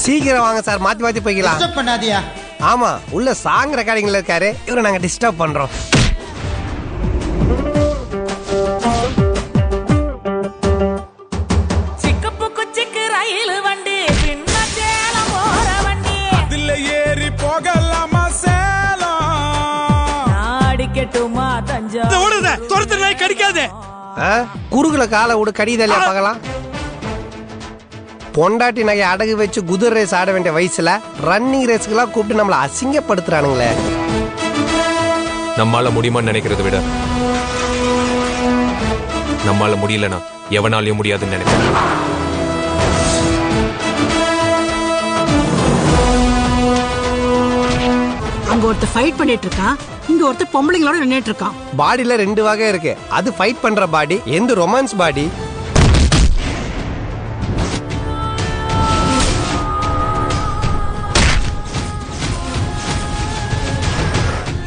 சீக்கிரம் வாங்க சார், மாத்தி மாத்தி போய்க்கலாம். டிஸ்டர்ப் பண்ணாதியா? ஆமா, உள்ள சாங் ரெக்கார்டிங்ல இருக்காரு, இவரை நாங்க டிஸ்டர்ப் பண்றோம். குறுகுல காலை விடு, கடிதலையா பார்க்கலாம். பொண்டாட்டி நகை அடகு வச்சு குதிரை ரேஸ் ஆட வேண்டிய வயசுல ரன்னிங் ரேஸ்க்குலாம் கூப்பிட்டு நம்மள அசிங்கப்படுத்துறானுங்களே. நம்மால முடியுமான்னு நினைக்கிறத விட நம்மால முடியலனா எவனாலையும் முடியாதுன்னு நினைக்கிறேன். அங்க ஒருத்தர் ஃபைட் பண்ணிட்டு இருக்கான், இங்க ஒருத்தர் பொம்பளைங்களோட நின்னுட்டு இருக்கான். பாடியில 2 வகை இருக்கு. அது ஃபைட் பண்ற பாடி, எந்த ரொமான்ஸ் பாடி.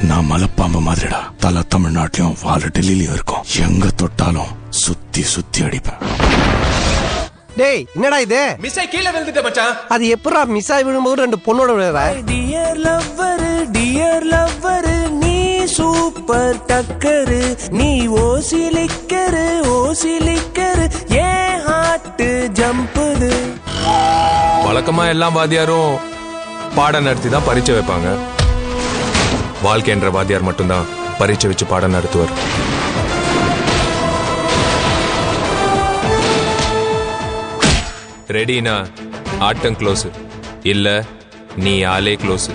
நான் மலைப்பாம்பு மாதிரிடா. தலை தமிழ்நாட்டிலும் வாழ டெல்லியிலும் இருக்கும். எங்க தொட்டாலும் சுத்தி சுத்தி அடிப்பேன். டேய், என்னடா இது? மிஸ்ஸாய் கீழே விழுந்துட்ட மச்சான். அது எப்பறா மிஸ்ஸாய் விழும்போது 2 பொண்ணோட விழுற? டியர் லவ்வர் நீ சூப்பர் டக்கரு, நீ ஓசிலிக்கரு ஏ ஹார்ட் ஜம்புது. வழக்கமா எல்லா வாத்தியாரும் பாடம் நடத்தி தான் பரீட்சை வைப்பாங்க. வாழ்க்கை என்ற வாத்தியார் மட்டும்தான் பரீட்சை வச்சு பாடம் நடத்துவார். ரெடினா ஆட்டம் க்ளோஸ், இல்ல நீ ஆளே க்ளோஸ்.